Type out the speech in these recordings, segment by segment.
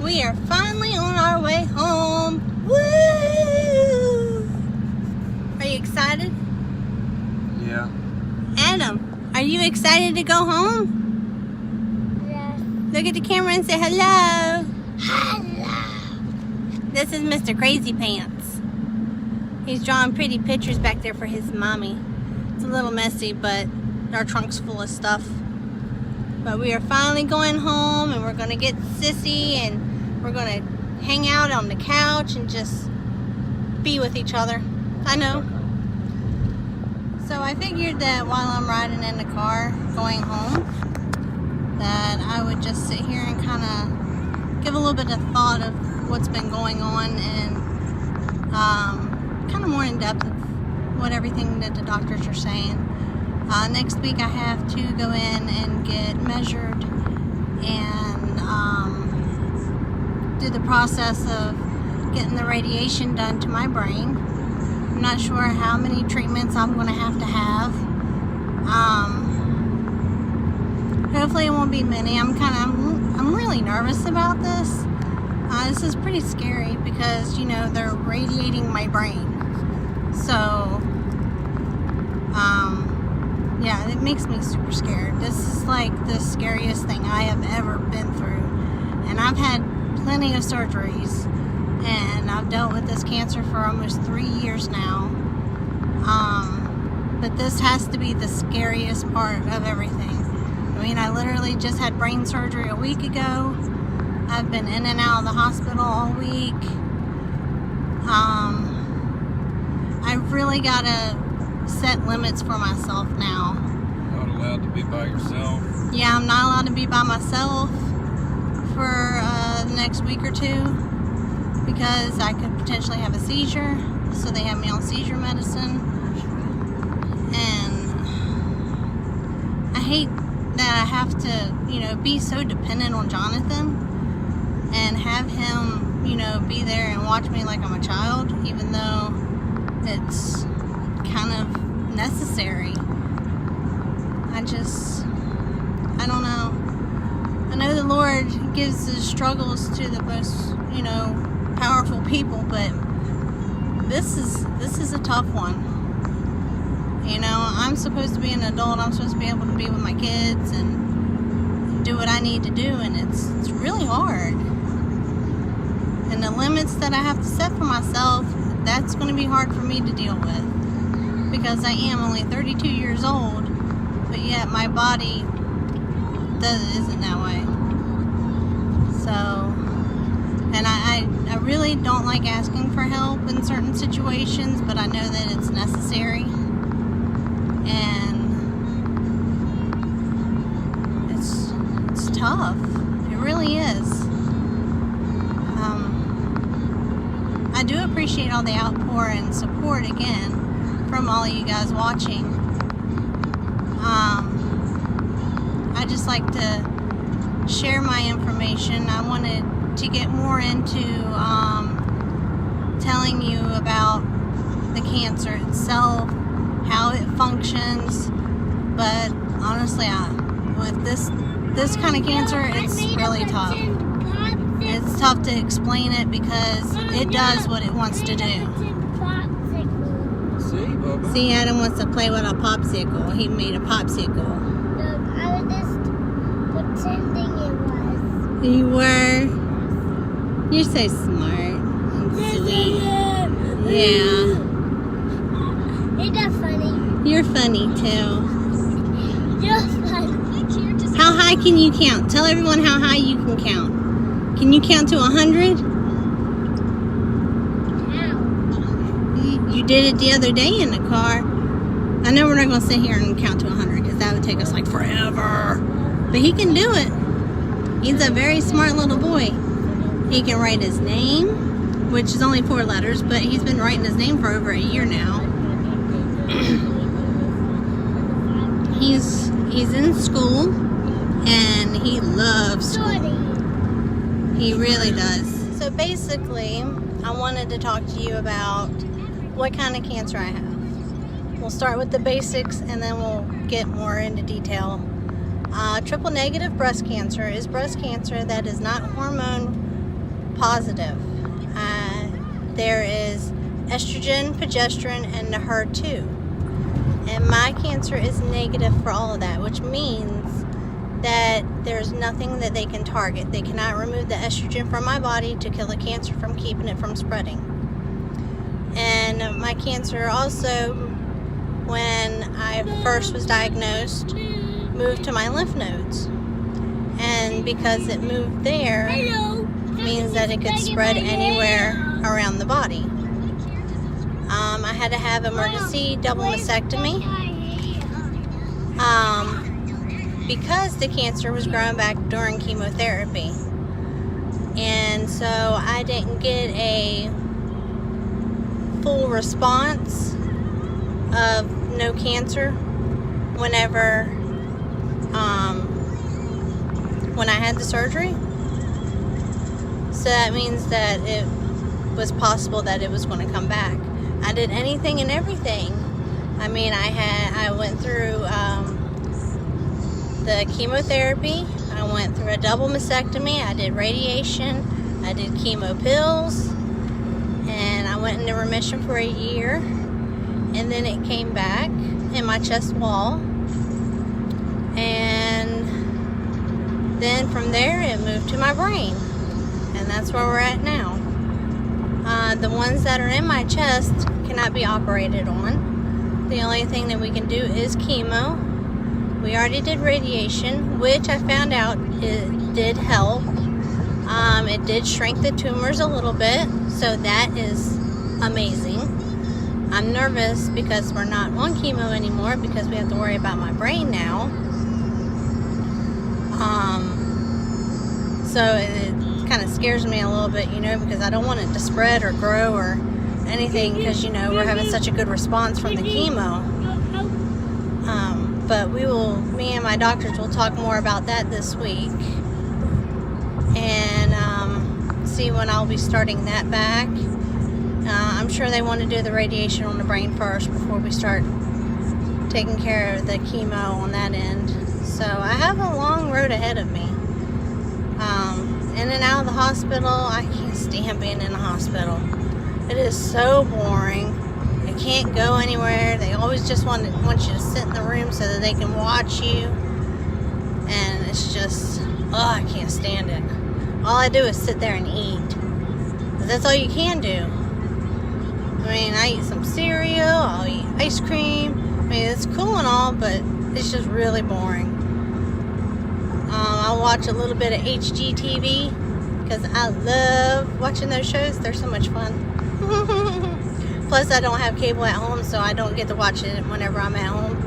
We are finally on our way home. Woo! Are you excited? Yeah. Adam, are you excited to go home? Yes. Look at the camera and say hello. Hello. This is Mr. Crazy Pants. He's drawing pretty pictures back there for his mommy. It's a little messy, but our trunk's full of stuff. But we are finally going home, and we're going to get Sissy, and we're going to hang out on the couch and just be with each other. I know. So I figured that while I'm riding in the car going home, that I would just sit here and kind of give a little bit of thought of what's been going on, and kind of more in depth of what everything that the doctors are saying. Next week I have to go in and get measured and do the process of getting the radiation done to my brain. I'm not sure how many treatments I'm going to have. Hopefully it won't be many. I'm really nervous about this. This is pretty scary because, you know, they're radiating my brain. So, yeah, it makes me super scared. This is like the scariest thing I have ever been through. And I've had plenty of surgeries, and I've dealt with this cancer for almost 3 years now. But this has to be the scariest part of everything. I mean, I literally just had brain surgery a week ago. I've been in and out of the hospital all week. I've really got to set limits for myself now. Not allowed to be by yourself. Yeah, I'm not allowed to be by myself for the next week or two because I could potentially have a seizure. So they have me on seizure medicine. And I hate that I have to, you know, be so dependent on Jonathan and have him, you know, be there and watch me like I'm a child, even though it's kind of necessary. I don't know. I know the Lord gives the struggles to the most, you know, powerful people, but this is a tough one. You know, I'm supposed to be an adult. I'm supposed to be able to be with my kids and do what I need to do, and it's really hard. And the limits that I have to set for myself, that's going to be hard for me to deal with because I am only 32 years old, but yet my body isn't that way. So, and I really don't like asking for help in certain situations, but I know that it's necessary. And it's tough. It really is. I do appreciate all the outpour and support again from all of you guys watching. I just like to share my information. I wanted to get more into telling you about the cancer itself, how it functions, but honestly, with this kind of cancer, it's really tough. It's tough to explain it because it does what it wants to do. See, Bubba? See, Adam wants to play with a popsicle. He made a popsicle. Look, I was just pretending it was. You were? You're so smart and sweet. Yeah. Isn't that funny? You're funny too. You're funny. How high can you count? Tell everyone how high you can count. Can you count to 100? How? You did it the other day in the car. I know we're not going to sit here and count to 100 because that would take us like forever. But he can do it. He's a very smart little boy. He can write his name, which is only 4 letters, but he's been writing his name for over a year now. He's in school, and he loves school. He really does. So basically, I wanted to talk to you about what kind of cancer I have. We'll start with the basics, and then we'll get more into detail. Triple negative breast cancer is breast cancer that is not hormone positive. There is estrogen, progesterone, and the HER2. And my cancer is negative for all of that, which means that there's nothing that they can target. They cannot remove the estrogen from my body to kill the cancer from keeping it from spreading. And my cancer also, when I first was diagnosed, moved to my lymph nodes. And because it moved there, means that it could spread anywhere around the body. I had to have emergency double mastectomy because the cancer was growing back during chemotherapy. And so I didn't get a full response of no cancer whenever when I had the surgery. So that means that it was possible that it was going to come back. I did anything and everything. I mean, I went through the chemotherapy. I went through a double mastectomy. I did radiation. I did chemo pills. And I went into remission for a year. And then it came back in my chest wall. And then from there, it moved to my brain. And that's where we're at now. The ones that are in my chest cannot be operated on. The only thing that we can do is chemo. We already did radiation, which I found out it did help. It did shrink the tumors a little bit, so that is amazing. I'm nervous because we're not on chemo anymore because we have to worry about my brain now. So it kind of scares me a little bit, because I don't want it to spread or grow or anything because, we're having such a good response from the chemo. But me and my doctors will talk more about that this week and see when I'll be starting that back. I'm sure they want to do the radiation on the brain first before we start taking care of the chemo on that end. So I have a long road ahead of me. In and out of the hospital, I can't stand being in the hospital. It is so boring. I can't go anywhere. They always just want you to sit in the room so that they can watch you. And it's just, I can't stand it. All I do is sit there and eat. 'Cause that's all you can do. I mean, I eat some cereal, I'll eat ice cream. I mean, it's cool and all, but it's just really boring. I'll watch a little bit of HGTV because I love watching those shows. They're so much fun. Plus, I don't have cable at home, so I don't get to watch it whenever I'm at home.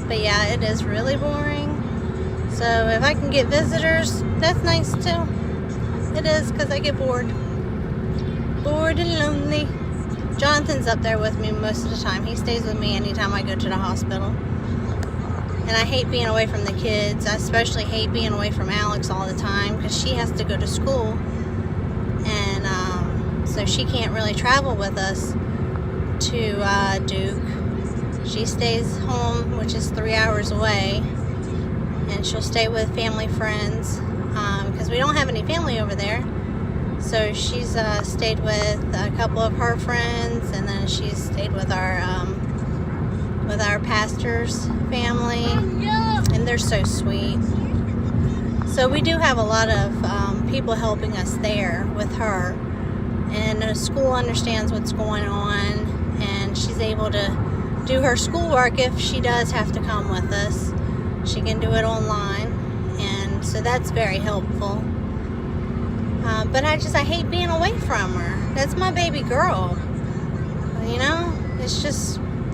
But yeah, it is really boring. So if I can get visitors, that's nice too. It is, because I get bored. Bored and lonely. Jonathan's up there with me most of the time. He stays with me anytime I go to the hospital. And I hate being away from the kids. I especially hate being away from Alex all the time because she has to go to school. And so she can't really travel with us to Duke. She stays home, which is 3 hours away. And she'll stay with family friends because we don't have any family over there. So she's stayed with a couple of her friends, and then she's stayed with our pastor's family, and they're so sweet. So we do have a lot of people helping us there with her, and the school understands what's going on, and she's able to do her schoolwork if she does have to come with us. She can do it online, and so that's very helpful. But I hate being away from her. That's my baby girl.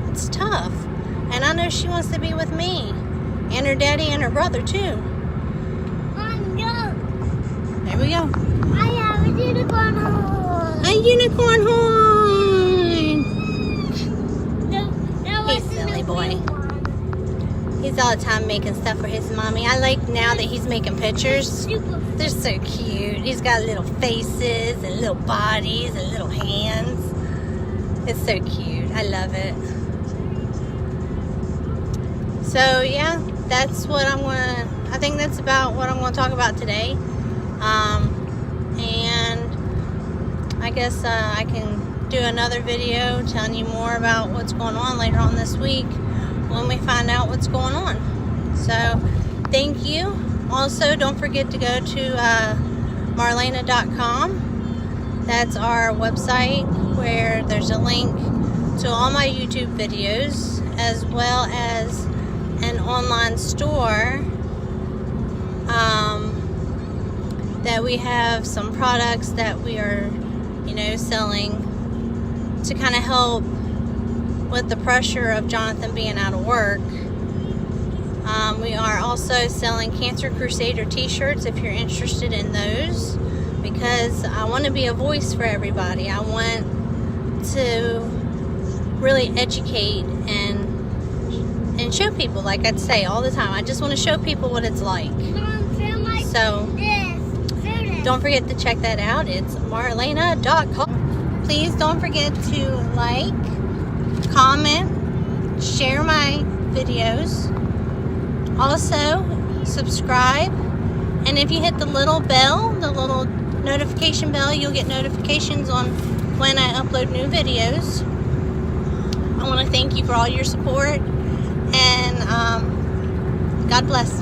It's tough. And I know she wants to be with me. And her daddy and her brother, too. There we go. I have a unicorn horn. A unicorn horn! He's He's a silly boy. He's all the time making stuff for his mommy. I like now that he's making pictures. They're so cute. He's got little faces and little bodies and little hands. It's so cute. I love it. So yeah, that's what I I think that's about what I'm going to talk about today. And I guess I can do another video telling you more about what's going on later on this week when we find out what's going on. So thank you. Also, don't forget to go to marlena.com. That's our website where there's a link to all my YouTube videos, as well as an online store that we have some products that we are, selling to kind of help with the pressure of Jonathan being out of work. We are also selling Cancer Crusader t-shirts if you're interested in those, because I want to be a voice for everybody. I want to really educate and show people, like I'd say all the time. I just want to show people what it's like. So don't forget to check that out. It's marlena.com. Please don't forget to like, comment, share my videos. Also, subscribe. And if you hit the little bell, the little notification bell, you'll get notifications on when I upload new videos. I want to thank you for all your support. And God bless.